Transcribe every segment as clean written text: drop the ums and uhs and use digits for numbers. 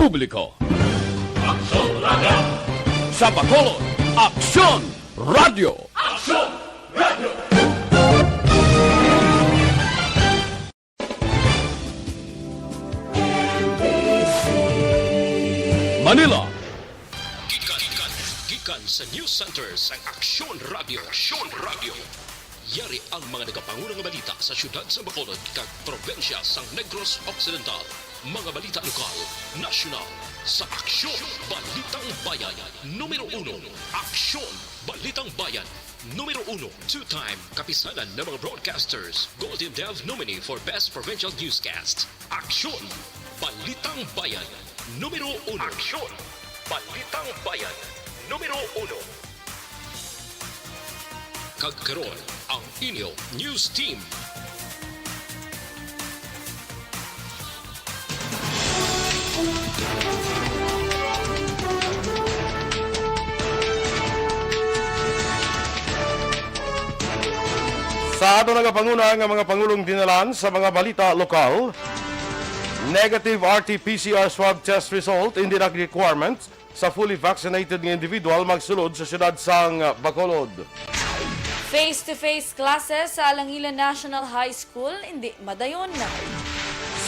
publiko. Aksyon Radio! Sa Bacolod, Aksyon Radio! Aksyon Radio! Manila. Gikan sa News Center sa Aksyon Radio. Aksyon Radio. Yari ang mga nagapangunang balita sa syudad sa Bacolod kag probensya sa Negros Occidental. Mga balita lokal, nasyonal, sa Aksyon Balitang Bayan. Numero 1, Aksyon Balitang Bayan. Numero 1, two-time kapisanan ng mga broadcasters. Golden Dev nominee for Best Provincial Newscast. Aksyon Balitang Bayan. Numero 1. Aksyon Balitang Bayan. Numero 1. Kagkaroon ang inyong news team. Sa ato nagapanguna nga mga pangulong dinalan sa mga balita lokal, negative RT-PCR swab test result hindi na requirements sa fully vaccinated nga individual magsulod sa siyudad sang Bacolod. Face-to-face classes sa Alangilan National High School, hindi madayon na.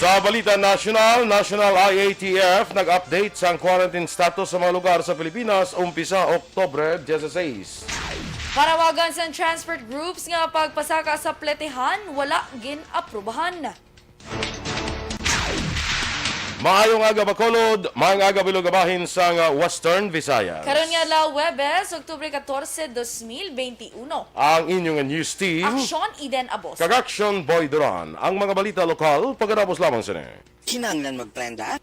Sa balita national, National IATF nag-update sa quarantine status sa mga lugar sa Pilipinas umpisa Oktubre 16. Parawagan sa transport groups nga pagpasaka sa pletehan, wala gin-aprubahan na. Maayong aga Bacolod, maayong aga bilugabahin sa Western Visayas. Karon nga la Huwebes, Oktubre 14, 2021. Ang inyong news team, Aksyon Iden Aboso. Aksyon Boy Duran. Ang mga balita lokal, pagkatapos lamang sini. Kinanglan magprenda?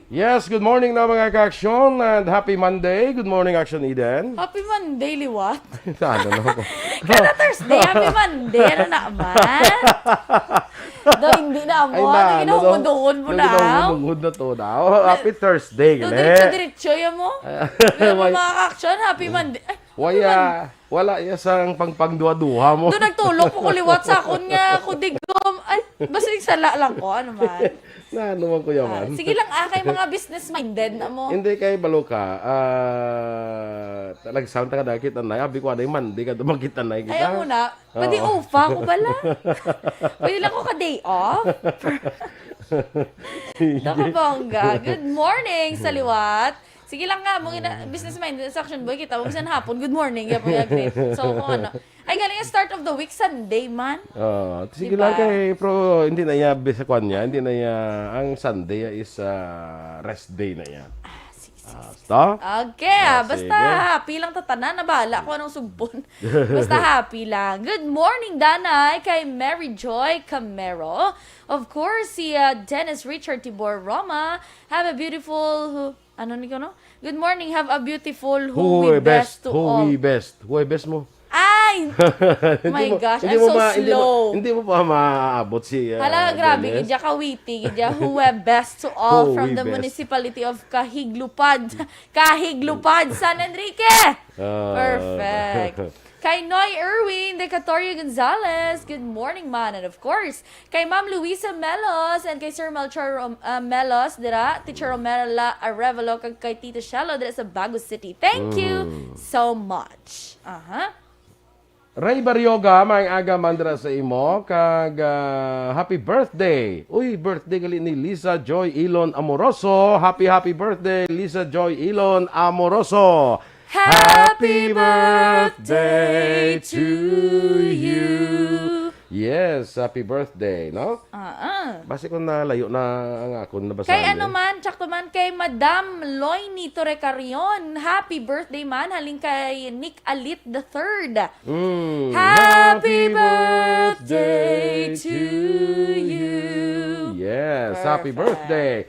Yes, good morning na mga ka-aksyon and happy Monday. Good morning, Aksyon Eden. Happy Monday, liwat. Ano na ako? Kada Thursday, happy Monday. Ano naman? Do, hindi na mo. Ano ginahungod mo na? Ginahungod na to na. Happy Thursday. Do, diretso yan mo. Mga ka-aksyon, happy Monday. Wala yasang pangpangduha-duha mo. Doon nagtulog ko liwat sa akon nga kudigom. Ay, basta sala lang ko. Ano man? Na, naman ko yaman. Sige lang, kay mga business-minded na mo. Hindi kay Baloka. Nagsound ka na kita na. Abi ko na yung Monday ka dumakita na. Ayaw mo na. Pwede ufa ko bala. Pwede lang ko ka-day off. Nakabongga. Good morning sa liwat. Sige lang nga, mga business-minded sa Action Boy, kita mo bisan hapon. Good morning. Great. So, kung ano. Ay, galing yung start of the week, Sunday man. Sige lang kay, pero hindi na niya, bisa kwan niya, hindi na niya, ang Sunday is rest day na yan. Sige. Okay, basta sige. happy lang tatanan. Nabala ko anong sugbon. Basta happy lang. Good morning, Danay, kay Mary Joy Camero. Of course, si Dennis Richard Tibor Roma. Have a beautiful, Good morning, have a beautiful who we best to all. Who we best? Who we best mo? Ay! My gosh, I'm so slow. Hindi mo pa maaabot si Hala, grabe. Dennis. Gidya ka witty. Gidya who we best to all Who from we the best. municipality of Cahiglupad. Cahiglupad, San Enrique! Perfect. Kay Noy Erwin, Decatorio Gonzalez, good morning man. And of course, kay Ma'am Luisa Melos and kay Sir Melchor Melos, dira, Teacher Romela Arevalo, kag kay Tita Shelo, dira sa Bago City. Thank you so much. Ray Baryoga, may aga mandra sa imo, kag happy birthday. Uy, birthday gali ni Lisa Joy Ilon Amoroso. Happy birthday, Lisa Joy Ilon Amoroso. Happy birthday to you. Yes, happy birthday, no? Basi ko na layo na ang akon nabasahan. Kay ano man, tsakto man kay Madam Loyni Torrecarion. Happy birthday man, haling kay Nick Alit III. Happy birthday to you. Yes, Perfect. happy birthday.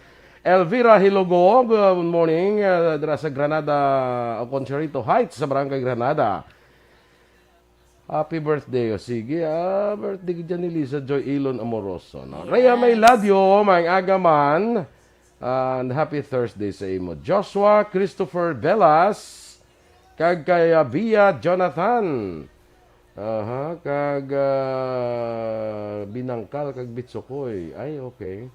Elvira Hilogo, good morning. Dira sa Granada, Concherito Heights, sa Barangay Granada. Happy birthday. O sige, birthday dyan ni Lisa Joy Ilon Amoroso. No? Rhea May Ladio, may agaman. And happy Thursday sa imo. Joshua Christopher Velas, kag kay Bia Jonathan. Kag Binangkal, kag Bitsokoy. Ay, okay.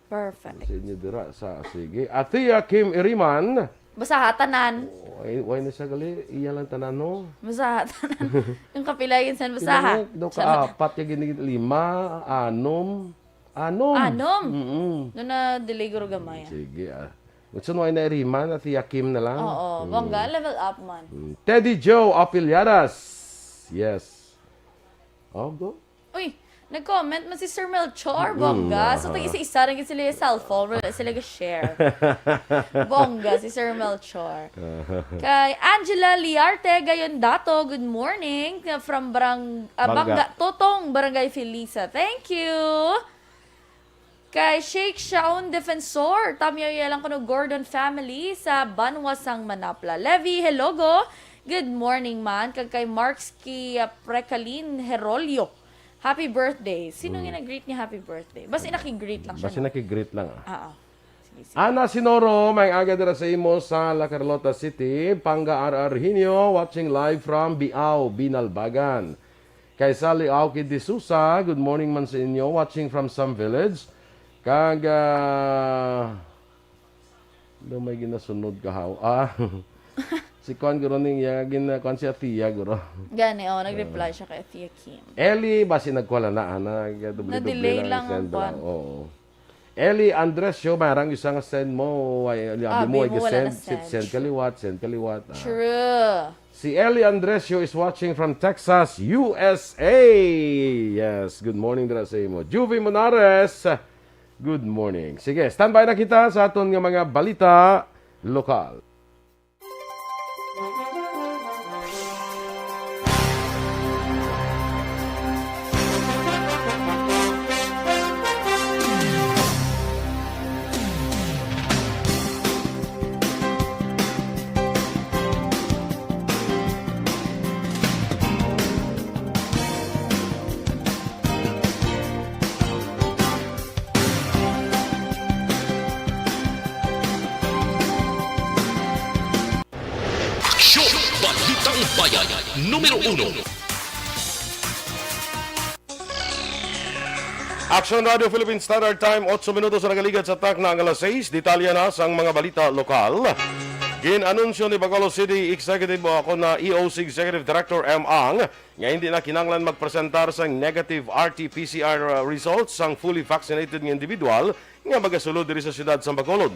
Perfect. Sa inyo dira, sige. Atia Kim Iriman. Basta tanan. Why na siya gali? Iya lang tanan, no? Basta tanan. Yung kapilayan san basta. Daw ka apat yung ginigit lima, anom. Doon na delay guro gamay. Sige, Gusto mo ay na Iriman at Kim na lang? Oo, bongga, level up man. Teddy Joe Apiliadas. Yes. Go. Uy, nag-comment man si Sir Melchor, bongga. So, tag-isa-isa rin sila yung cellphone, wala sila share. Bongga, si Sir Melchor. Kay Angela Liarte, gayon dato, good morning. From Bangga, Totong, Barangay Felisa. Thank you. Kay Sheikh Shaun Defensor, tamya lang ko no Gordon family sa Banwasang Manapla. Levi Helogo, good morning man. Kay Markski Precalin Herolio. Happy birthday. Sino yung nag-greet niya happy birthday? Basta naki-greet lang siya. Basta naki-greet lang. Sige. Ana Sinoro, may aga dira sa imo sa La Carlota City. Panga Arhinio, watching live from Biao, Binalbagan. Kay Sally Auki de Sousa, good morning man sa inyo, watching from some village. Kag may ginasunod kahaw. Si Kwan guro ning Kwan si Atia guro. Gani, nag-reply siya kay Atia Kim. Eli, basi nagkwala na, Na-delay lang ang Kwan. Oo. Eli Andresio, marang isang send mo. Abi mo ay send kaliwat. True. Si Eli Andresio is watching from Texas, USA. Yes, good morning dira sa imo. Juvie Monares, good morning. Sige, standby na kita sa aton nga mga balita lokal. Aksyon! Balitang Bayan, Numero 1. Aksyon Radio Philippine Standard Time, 8 minutos na nagaligat sa tak na ang alas 6. Detalya na sa mga balita lokal. Ginanunsyo ni Bacolod City Executive ako na EOC Executive Director M. Ang nga hindi na kinanglan magpresentar sa negative RT-PCR results sang fully vaccinated ng individual nga magasulod diri sa siyudad sa Bacolod.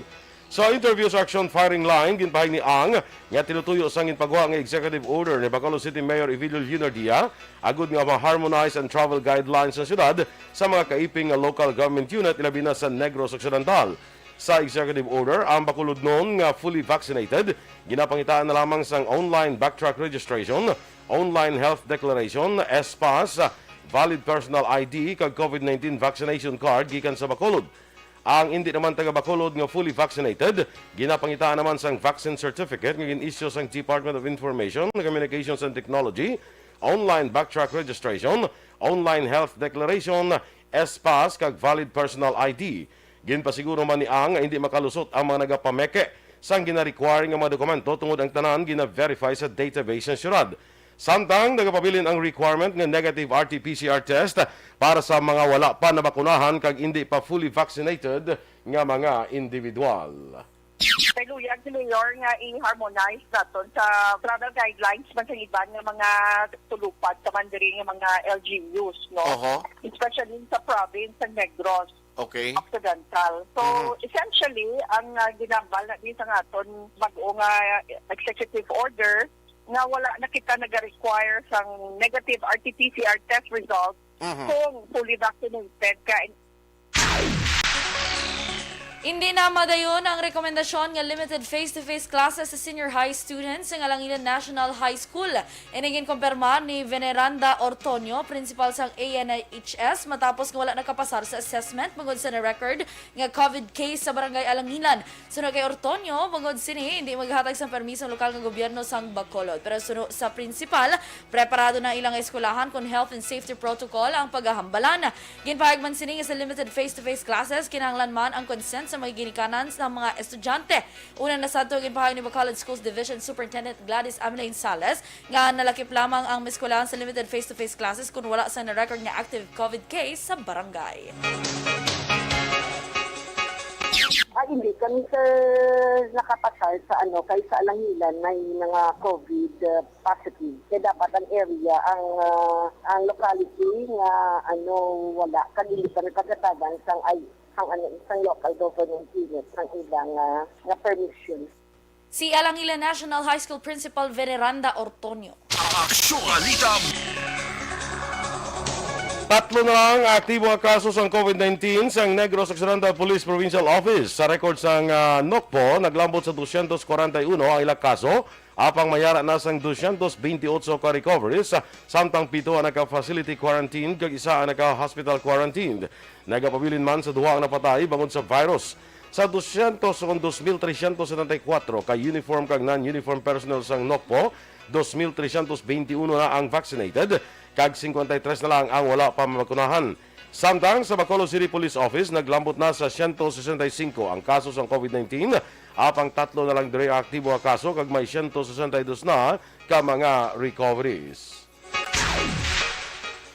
Sa interview sa Aksyon Firing Line, ginpahig ni Ang nga tinutuyo sang ginpagawa nga executive order ni Bacolod City Mayor Evilio Lunardia agud nga ma-harmonize and travel guidelines sa siyudad sa mga kaiping nga local government unit ilabi na sa Negros Occidental. Sa executive order, ang Bacolod noon nga fully vaccinated, ginapangitaan na lamang sang online backtrack registration, online health declaration, S-Pass, valid personal ID kag COVID-19 vaccination card gikan sa Bacolod. Ang hindi naman taga Bacolod nga fully vaccinated, ginapangitaan naman sang vaccine certificate nga gin-issue sang Department of Information, Communications and Technology, online backtrack registration, online health declaration, S-Pass kag valid personal ID. Ginpasiguro man ni Ang nga hindi makalusot ang mga nagapameke sang gina-require nga mga dokumento tungod ang tanan gina-verify sa database ng syudad. Samtang nagapabilin ang requirement ng negative RT-PCR test para sa mga wala pa nabakunahan kag hindi pa fully vaccinated nga mga individual. Kaluyag si Mayor nga i-harmonize naton sa travel guidelines man sa iban nga mga tulupad sa mandiri nga mga LGUs, no? Especially sa province sa Negros. Okay. Occidental. So, essentially, ang ginambal na din sa aton mag-o nga executive order nga wala na kita nag-require sang negative RT-PCR test results kung fully vaccinated ka. Hindi na madayon ang rekomendasyon nga limited face-to-face classes sa senior high students sa Alangilan National High School. Inigin kumpirma ni Veneranda Ortonio, principal sang ANHS, matapos nga wala nakapasar sa assessment bungod sa na-record nga COVID case sa barangay Alangilan. Sunod kay Ortonio, bungod sini, hindi maghatag sa permiso lokal ng gobyerno sang Bacolod. Pero sunod sa principal, preparado na ilang eskwelahan kung health and safety protocol ang paghahambalan. Ginpahag man sini sa limited face-to-face classes, kinahanglan man ang consent sa mga ginikanan sa mga estudyante. Una na sa ito, ginpahag ni Bacolod Schools Division Superintendent Gladys Ameline Sales nga nalakip lamang ang eskwelahan sa limited face-to-face classes kung wala sa na-record nga active COVID case sa barangay. Hindi kami sir nakapasal sa kay sa Alangilan may mga COVID positive. Kaya dapat ang area ang locality nga wala kanili kami pagkatagan sang isang local government unit ng ilang nga permission. Si Alangilan National High School Principal Veneranda Ortonio. Aksyon Balita. Tatlo na lang aktibo ang kaso sa COVID-19 sa Negros Occidental Police Provincial Office. Sa record sang NOCPO, naglambot sa 241 ang ilang kaso, apang mayara na sang 228 ka recoveries, samtang 7 ang naka-facility quarantine, kag isa ang naka-hospital quarantine. Nagapabilin man sa duha ang napatay bangod sa virus. Sa 202,374 ka uniform kag non-uniform personnel sang NOCPO, 2,321 na ang vaccinated, kag 53 na lang ang wala pa makunahan. Samtang sa Bacolod City Police Office, naglambot na sa 165 ang kaso sa COVID-19, apang 3 na lang dire aktibo ang kaso, kag may 162 na ka mga recoveries.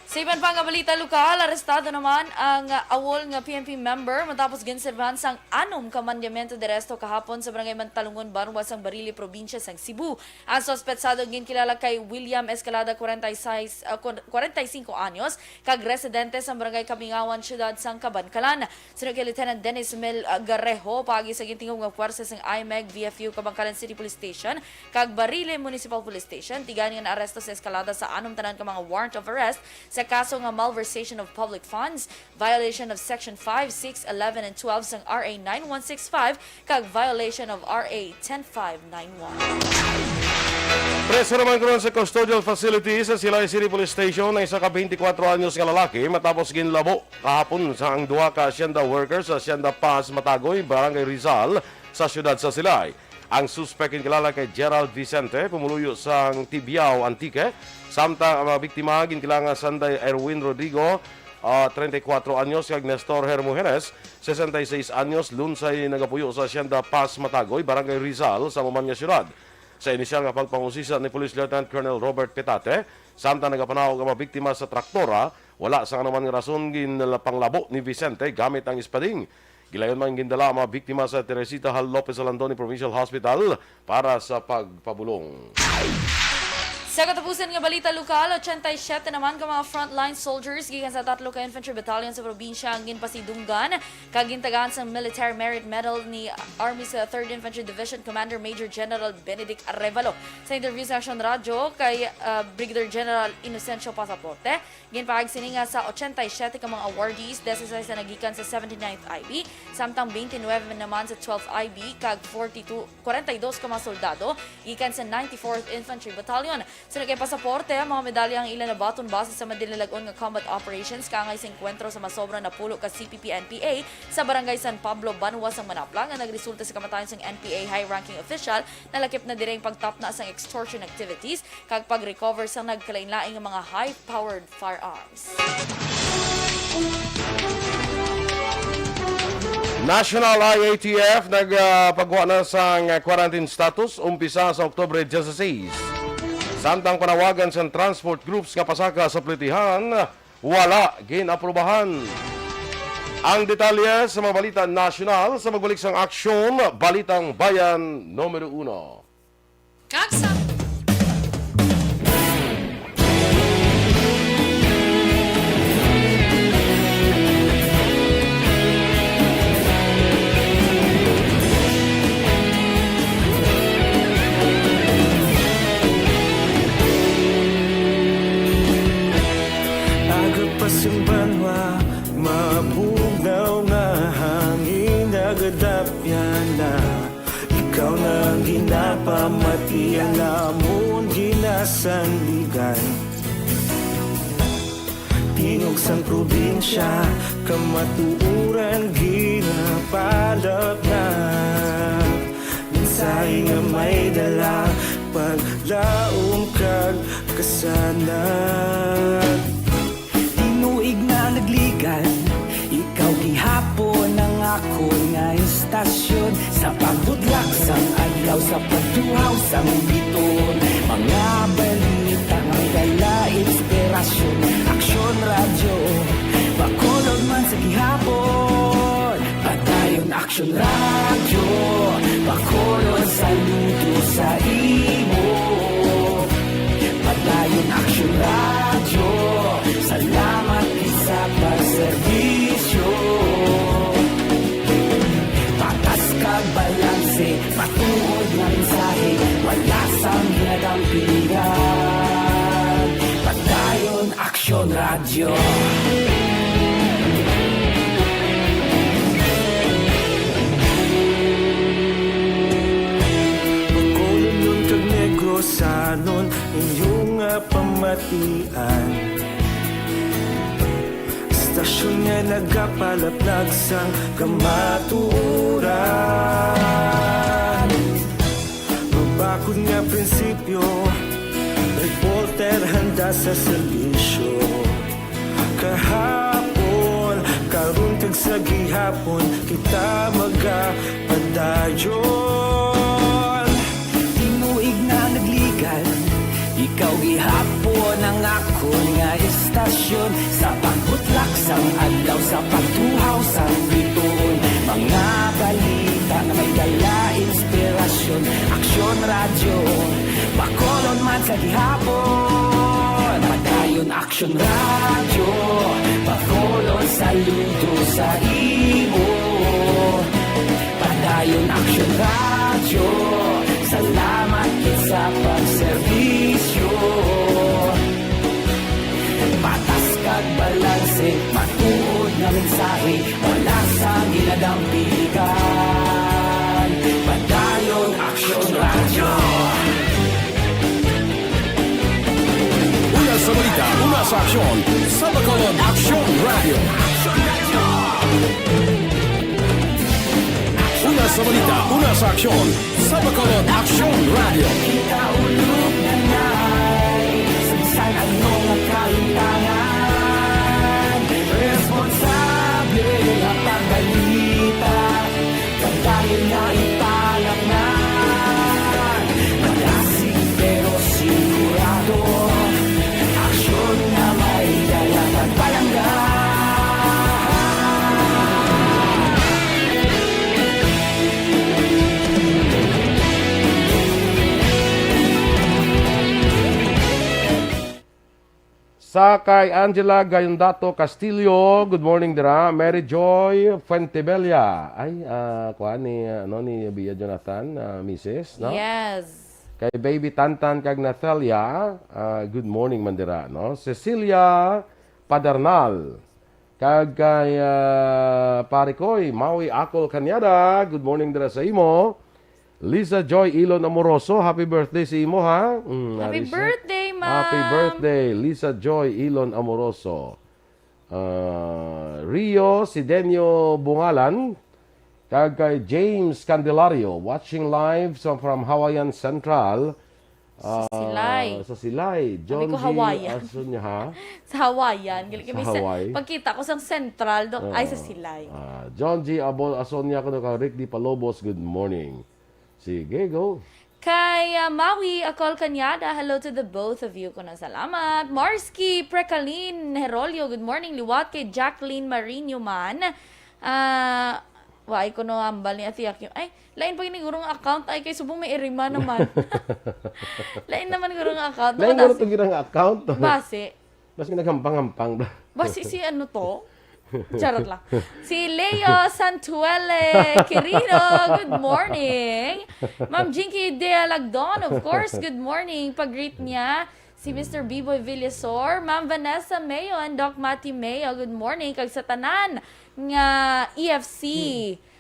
Sa iban pang balita lokal, arestado naman ang awol nga PNP member matapos ginserbahan sang 6 ka mandyamento de resto kahapon sa barangay Mantalungon, Banwas, ang Barili, probinsya sang Cebu. Ang sospetsado ginkilala kay William Escalada, 45 anyos, kag residente sa barangay Kamingawan, siyudad sang Kabankalan. Sunod kay Lieutenant Dennis Mel Garejo, pagi sa gintingog nga puwersa sang IMEG, VFU, Kabangkalan City Police Station, kag Barili Municipal Police Station. Tigan nga aresto sa Escalada sa 6 tanan ka mga warrant of arrest sa kaso nga malversation of public funds, violation of Section 5, 6, 11, and 12 sang RA 9165, kag violation of RA 10591. Preso naman karon sa custodial facility sa Silay City Police Station na isa ka 24 anyos nga lalaki matapos ginlabo kahapon sa ang duha ka asyenda workers sa asyenda Paz Matagoy, Barangay Rizal sa siyudad sa Silay. Ang suspect kilala kay Gerald Vicente, pumuluyo sa Tibiao, Antique. Samtang ang mga biktima ginkilangan Sanday Erwin Rodrigo, 34 anyos, kag Nestor Hermogenes, 66 anyos, lunsay nagapuyo sa asyenda Paz Matagoy, Barangay Rizal sa Mumanya Siyudad. Sa inisyal nga pagpangusisa ni Police Lieutenant Colonel Robert Petate, samtang nagapanawag ang mga biktima sa traktora, wala sa anuman nga rason ginpanglabo ni Vicente gamit ang espading. Gilayon man gindala ang mga biktima sa Teresita Hal Lopez Alandoni Provincial Hospital para sa pagpabulong. Sa katapusan nga balita lokal, 87 naman ka mga frontline soldiers gikan sa 3 ka infantry battalion sa probinsya ang ginpasidunggan kag gintagahan sa Military Merit Medal ni Army sa 3rd Infantry Division Commander Major General Benedict Arevalo. Sa interview sa Aksyon Radio kay Brigadier General Inocencio Pasaporte, ginpahag sini nga sa 87 ka mga awardees, 16 na nagikan sa 79th IB, samtang 29 naman sa 12th IB kag 42 ka mga soldado gikan sa 94th Infantry Battalion. Sa kay Pasaporte, mga medalya ang ilan na baton base sa madilalagon nga combat operations kangay sa enkwentro sa masobra na pulo ka CPP-NPA sa Barangay San Pablo, Banwas, ang Manapla nga nagresulta sa kamatayon sang NPA high-ranking official na lakip na direng pagtapna sang extortion activities kag pag-recover sa nagkalain-laing nga mga high-powered firearms. National IATF nagpagawa na sa quarantine status umpisa sa Oktubre 16. Samtang panawagan sa transport groups nga pasaka sa plitihan, wala ginaprubahan. Ang detalye sa mga balita nasyonal sa magbalik sang Aksyon, Balitang Bayan, Numero 1. Kaksa! Simbanwa, mapugaw na hangin agad sanligan. Tingog sang probinsya, kamatuuran ginapalap na. Minsay nga may dala, paglaom kag kasanag. Tinuig na nagligan, ikaw gihapon ang ako nga istasyon. Sa pagbudlak sang adlaw, sa pagtuhaw sang biton. Mga balita nga dala inspirasyon. Aksyon radyo, bakolod man sa gihapon. Padayon aksyon radyo, bakolod saludo sa imo. Padayon aksyon radyo, salamat sa pagserbisyo. Patas kag balanse, patuod na mensahe, wala sang hinadampigan. Padayon aksyon radyo. Pagkolon nun kag negrosanon, inyong pamatian. Istasyon nga nagapalaplag sang kamaturan. Mabakod nga prinsipyo, reporter handa sa serbisyo. Kahapon, karon kag sa gihapon, kita magapadayon. Tinuig na nagligan, ikaw gihapon ang ako nga istasyon. Sa pagbutlak sang adlaw, sa pagtuhaw sang biton. Mga balita na may dala inspirasyon. Aksyon radyo, bakolon man sa gihapon. Padayon aksyon radyo, bakolon saludo sa imo. Padayon aksyon radyo, salamat sa pagserbisyo. Patas kag balanse, matuod na mensahe, wala sang ginadampigan. Padayon aksyon radyo. Una sa balita, una sa aksyon, sa Bacolod Aksyon Radio. Una sa balita, una sa aksyon, sa Bacolod Aksyon Radio. Kita ulog na na'y sansan anong kalintangan. Responsable ang pagbalita, pagdayon na ipalang na. Malasig pero sigurado, aksyon na may dala pagpalanggan. Sa kay Angela Gayondato Castillo, good morning dira. Mary Joy Fuentebella. Ay, kuan ni ni Bia Jonathan, Mrs. No? Yes. Kay Baby Tantan kag Nathalia, good morning man dira, no? Cecilia Padernal. Kag kay pare koy Maui Akol Kanyada, good morning dira sa imo. Lisa Joy Ilon Amoroso, happy birthday sa imo ha. Happy Arisa. birthday, ma'am. Happy birthday, Lisa Joy Ilon Amoroso. Rio Sidenio Bungalan. Kag kay James Candelario, watching live from Hawaiian Central. Silay. Sa Silay. John Sabi ko G. Hawaiian. Aso niya ha? Sa Hawaiian. Sa Hawaii? Pagkita ko sa Central, ay sa Silay. John G. Asonia ko ka Rick Di Palobos, good morning. Sige, go. Kay Maui Akol Kanyada, hello to the both of you. Kunang salamat. Marsky Precalin Herolio, good morning. Liwat kay Jacqueline Marino man. Wai ko no ambal ni atiyak yung, ay, lain pag inigurong account, ay kay subong may irima naman. Lain naman gurong account. Lain guro itong girang account. Base. Bas naghampang-hampang. Base si ano to? Charot lang. Si Leo Santuele Quirino, good morning. Ma'am Jinky De Alagdon, of course, good morning. Pag-greet niya, si Mr. B-Boy Villasor, Ma'am Vanessa Mayo and Doc Mati Mayo, good morning. Kag sa tanan nga EFC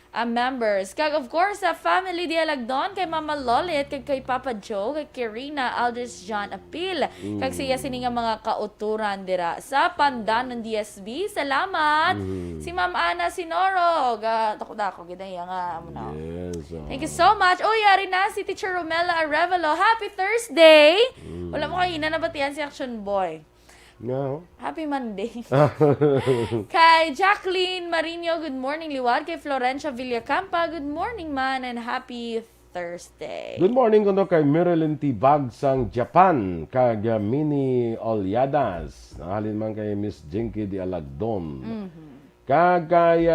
members. Kag of course, sa family dialagdon kay Mama Lolit, kag kay Papa Joe, kay Kirina, Aldous John Apil, kag siya sini nga mga kauturan dira sa Pandanon DSB. Salamat. Si Ma'am Ana Sinoro, dako gidaya nga amo. Yes. Thank you so much. Oh, yari na si Teacher Romela Arevalo. Happy Thursday. Wala mo kanina nabatian si Action Boy. No. Happy Monday. Kay Jacqueline Marino, good morning, Liwad. Kay Florencia Villacampa, good morning, man, and happy Thursday. Good morning kuno kay Marilyn Tibag sang Japan, kag Mini Olyadas. Nahalin man kay Miss Jinky di Alagdon. Kag kay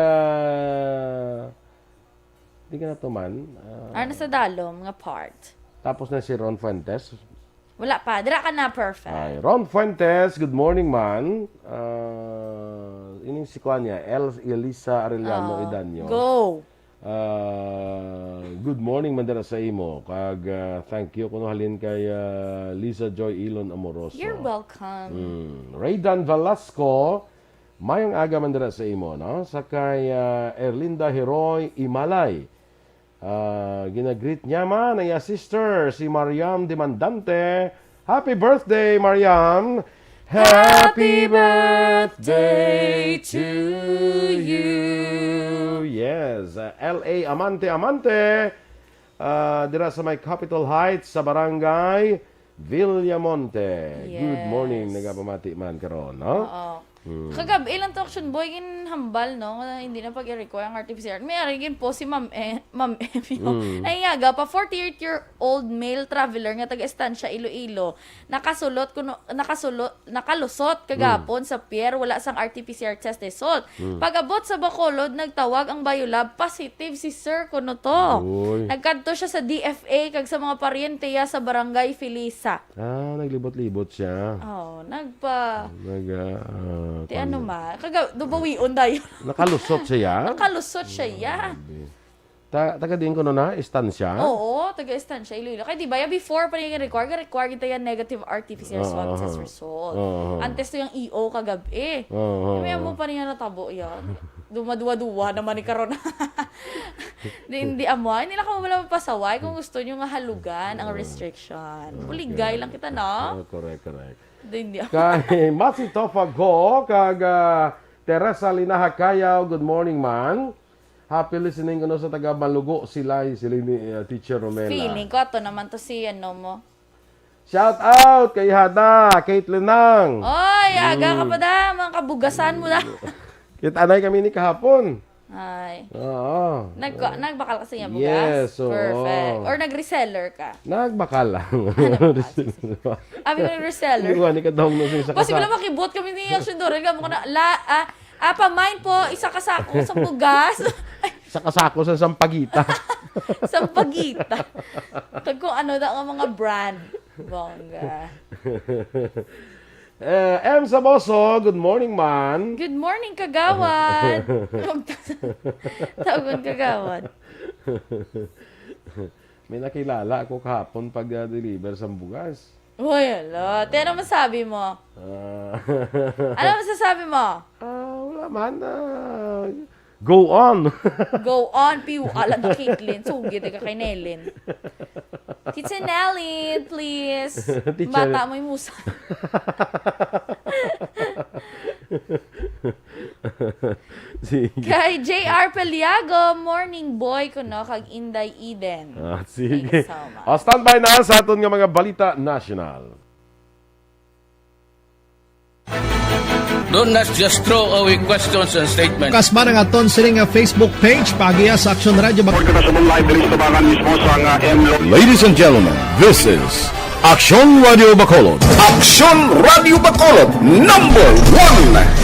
di ka na to man. Ano sa dalom nga part? Tapos na si Ron Fuentes. Wala pa. Dira ka na, perfect. Ay, Ron Fuentes, good morning man. Ining si Kuan niya, Elisa Arellano Idanyo. Go. Good morning man dira sa imo. Kag thank you kuno halin kay Lisa Joy Ilon Amoroso. You're welcome. Raydan Velasco, mayong aga man dira sa imo, no? Sa kay Erlinda Heroy Imalay. Ginagreet niya man ang sister, si Mariam Demandante. Happy birthday, Mariam! Happy birthday to you! Yes, L.A. Amante. Dira sa may Capitol Heights sa barangay Villamonte. Yes. Good morning, nagapamati man karon, no? Oo. Kagab, ilang to Action Boy, hambal, no? Hindi na pag-i-require ang RT-PCR. May arigin po si Ma'am Ay nga, pa 48-year-old male traveler nga taga-estansya Iloilo. Nakalusot kagapon sa pier, wala sang RT-PCR test result. Pag-abot sa Bacolod, nagtawag ang Biolab, positive si Sir kuno to. Uy. Nagkadto siya sa DFA kag sa mga paryenteya sa Barangay Felisa. Naglibot-libot siya. Oh, nagpa... Ti ano ma, dubawion dayo. Nakalusot siya? Nakalusot siya, ya. Taga din ko na, istansya? Oo, taga-estansya, Iloilo. Kaya di ba, before pa niya require kita yan negative RT-PCR swab test result. Antes to yung EO kagabi. May mo pa niya natabo yan. Dumadua-dua naman ni karon. Hindi amoy. Hindi lang ka wala mapasaway kung gusto nyo nga halugan ang restriction. Puligay lang kita, no? Correct. Hindi Kay Masi Tofago, kag Teresa Linahakayaw, good morning man. Happy listening ko sa taga Malugo sila ni Teacher Romela. Feeling ko, ito naman to si ano mo. Shout out kay Hada, Caitlin Nang. Oy, aga ka pa da, mga kabugasan mo na. Kita-anay kami ni kahapon. Ay. Oo. Nagbakal kasi niya bugas? Yes, oo. Perfect. Or nag-reseller ka? Nagbakal lang. Abi ko nag-reseller. Hindi ko ni kadong no sa Kasi wala makibot kami ni Aksyon Duran. Kamo ko na, pamain po, isa kasako sa bugas. Sa kasako sa Sampagita. Sampagita. Tag kung ano da ang mga brand. Bongga. M. Aboso, good morning man. Good morning, kagawad. Tawagon kagawad. May nakilala ako kahapon pag-deliver sa bugas. Uy, ala. Ano masabi mo? Ano masasabi mo? Wala man. Go on. Go on, piu. Alam na Caitlin. Sugi, ka kay Nelin. Teacher Nelin, please. Bata mo yung musa. Kay JR Peliago, morning boy ko no, kag Inday Eden. Sige. Thanks so much. Standby na sa aton nga mga balita national. Do not just throw away questions and statements. Kasma ng aton sining nga Facebook page pagiya sa Aksyon Radio. Ladies and gentlemen, this is Aksyon Radio Bacolod. Aksyon Radio Bacolod, #1.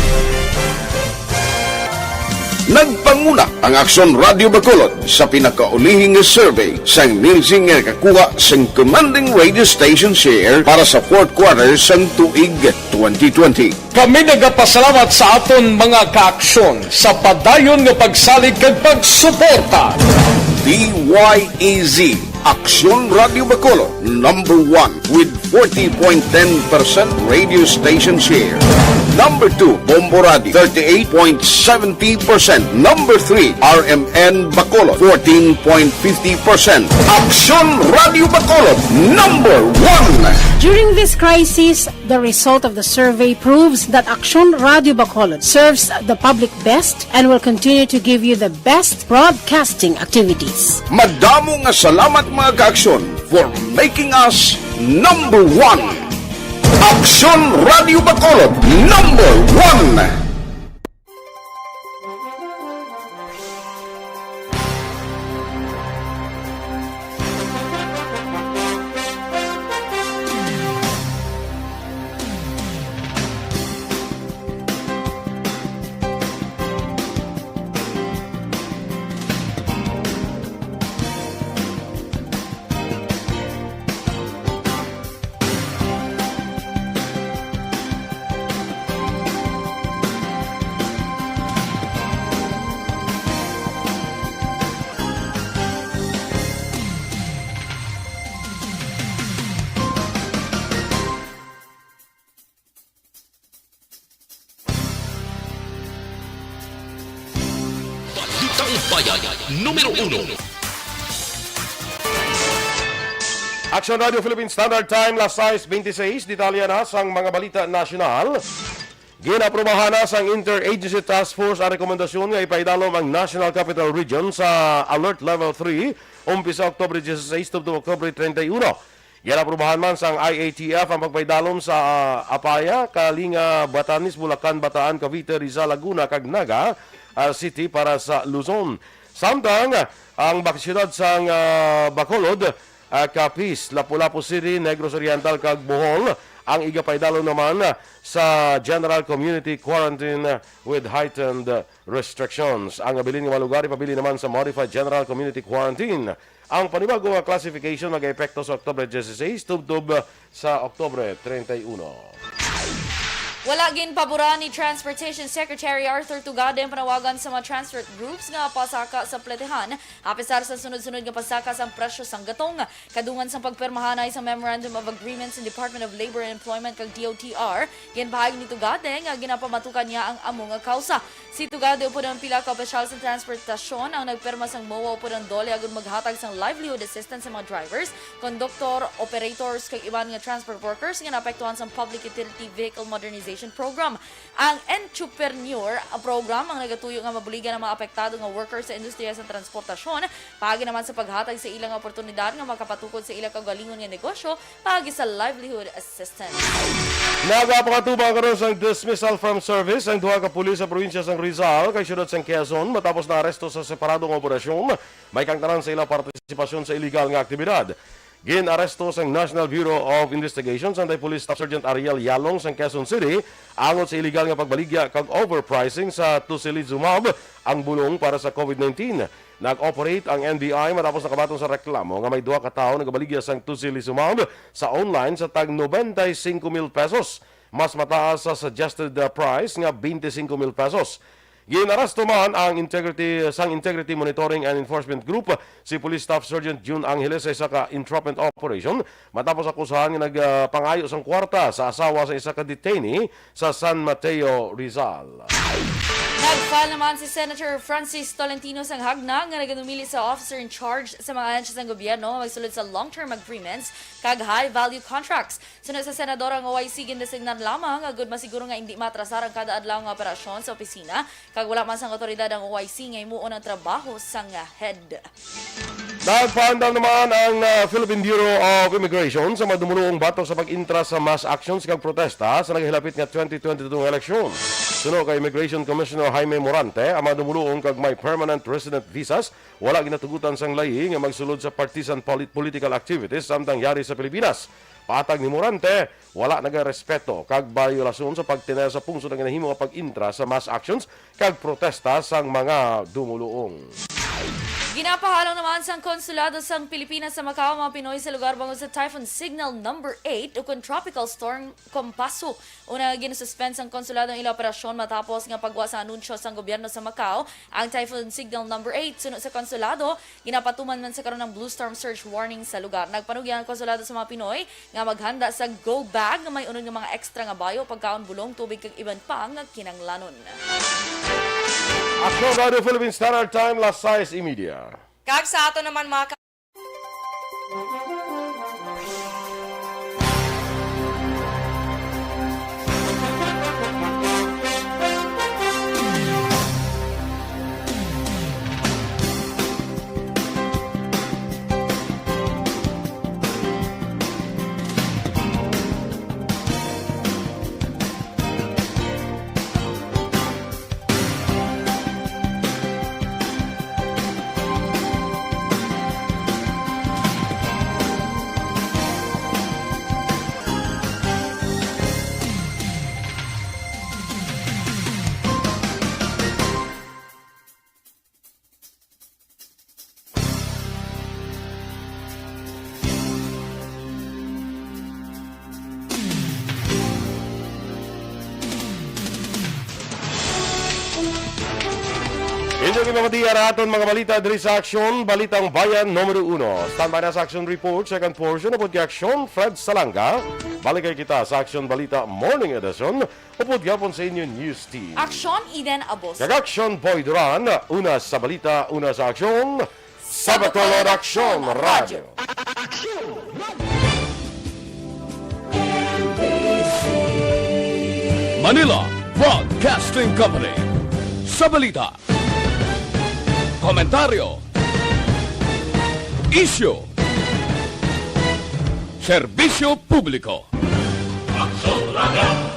Nagpanguna ang Aksyon Radio Bacolod sa pinakaulihing survey sa Nielsen nga kakuha sa commanding radio station share para sa fourth quarter sa tuig 2020. Kami nagapasalamat sa aton mga kaaksyon sa padayon nga pagsalig kag pagsuporta. DYEZ Aksyon Radio Bacolod, #1 with 40.10% radio station share. Number 2, Bomboradi, 38.70%. Number 3, RMN Bacolod, 14.50%. Aksyon Radio Bacolod, number 1. During this crisis, the result of the survey proves that Aksyon Radio Bacolod serves the public best and will continue to give you the best broadcasting activities. Madamo nga salamat mga ka-aksyon for making us number 1. Aksyon Radio Bacolod, number 1. Balitang Bayan, Numero 1. Aksyon Radio Philippine Standard Time, las 6:26, detalya na sang mga balita nasyonal. Ginaprubahan na sang Interagency Task Force ang rekomendasyon nga ipaidalom ang National Capital Region sa Alert Level 3 umpisa Oktubre 16 to Oktubre 31. Ginaprubahan man sang IATF ang pagpaidalom sa Apaya, Kalinga, Batanes, Bulacan, Bataan, Cavite, Rizal, Laguna, kag Naga City para sa Luzon. Samtang ang baksyudad sang Bacolod, Capiz, Lapu-Lapu City, Negros Oriental, kag Bohol ang igapaidalo naman sa General Community Quarantine with heightened restrictions. Ang abilin ng mga lugar ipabili naman sa Modified General Community Quarantine. Ang panibagong classification mag-epekto sa Oktubre 16, tubtub sa Oktubre 31. Wala gin pabura ni Transportation Secretary Arthur Tugade ang panawagan sa mga transport groups nga pasaka sa pletehan. Apisar sa sunod-sunod nga pasaka sa presyo sang gatong. Kadungan sa pagpermahanay sa Memorandum of Agreement sa Department of Labor and Employment kag DOTR, ginpahayag ni Tugade nga ginapamatukan niya ang amo nga kausa. Si Tugade upod ang pila ka opisyal sa transportasyon ang nagperma sang MOA upod ang dole agon maghatag sang livelihood assistance sa mga drivers, conductor, operators kag iban nga transport workers nga naapektuhan sa Public Utility Vehicle Modernization Program. Ang Entrepreneur program ang nagatuyo nga mabuligan ang mga apektado nga workers sa industriya sa transportasyon, paagi naman sa paghatag sa ilang oportunidad nga makapatukod sa ilang kagalingon nga negosyo, paagi sa livelihood assistance. Nagapakatubang karon sang dismissal from service ang duha ka pulis sa probinsya sang Rizal kay syudad sang Quezon matapos na aresto sa separadong operasyon. May kangtanan sa ilang partisipasyon sa iligal nga aktibidad. Gin-aresto sang National Bureau of Investigations ang Police Staff Sergeant Ariel Yalong sang Quezon City angot sa iligal nga pagbaligya kag overpricing sa tocilizumab ang bulong para sa COVID-19. Nag-operate ang NBI matapos nakabaton sa reklamo nga may duha ka tawo nagabaligya sang tocilizumab sa online sa tag 95,000 pesos. Mas mataas sa suggested price nga 25,000 pesos. Ginarasto man ang Integrity Monitoring and Enforcement Group si Police Staff Sergeant June Angeles sa isa ka entrapment operation matapos akusahan nga nagpangayo sang kwarta sa asawa sa isa ka detainee sa San Mateo, Rizal. Nag-file naman si Senator Francis Tolentino sang hagna nga naganumili sa officer in charge sa mga ahensya ng gobyerno magsulod sa long-term agreements kag high-value contracts. Sunod sa senadora nga OIC gindesignan lamang nga good masiguro nga hindi matrasar ang kada adlaw nga operasyon sa opisina kag wala man sang otoridad ang OIC nga himuon ang trabaho sang head. Nagpaandam naman ang Philippine Bureau of Immigration sa madumuluong batok sa pag-intra sa mass actions kag protesta sa naghilapit nga 2022 eleksyon. Suno kay Immigration Commissioner Jaime Morante, ang madumuluong kag may permanent resident visas, wala ginatugutan sang layi nga magsulod sa partisan political activities samtang yari sa Pilipinas. Patag ni Morante, wala nagarespeto kag bayulasyon sa pagtinaya sa pungsod ng ginahimo nga pag-intra sa mass actions kag protesta sang mga dumuluong. Ginapahalong naman sa konsulado sa Pilipinas sa Macau mga Pinoy sa lugar bangon sa Typhoon Signal number 8 o kung Tropical Storm Kompaso. Una ginasuspend sa konsulado ang ilang operasyon matapos nga pagwa sa anunsyo sa gobyerno sa Macau. Ang Typhoon Signal number 8 sunod sa konsulado, ginapatuman man sa karon ng Blue Storm Surge Warning sa lugar. Nagpanugyan ang konsulado sa mga Pinoy nga maghanda sa go bag nga may unod nga mga extra nga bayo, pagkaon bulong, tubig kag iban pa nga kinanglanon. Aksyon Radio Philippine Standard Time, Las 6:30. Kag sa ato naman mga Ito yung mga diaraton mga balita diri sa Aksyon, Balitang Bayan Numero 1. Standby na sa Aksyon Report, second portion upod kay Aksyon, Fred Salanga. Balik kay kita sa Aksyon Balita Morning Edition, upod gapon sa inyo news team. Aksyon, Eden Aboso. Kag Aksyon Boy Duran, una sa balita, una sa Aksyon, sa Bacolod Aksyon Radio. Manila Broadcasting Company. Sa balita, komentaryo, isyu, serbisyo publiko. Aksyon Radio.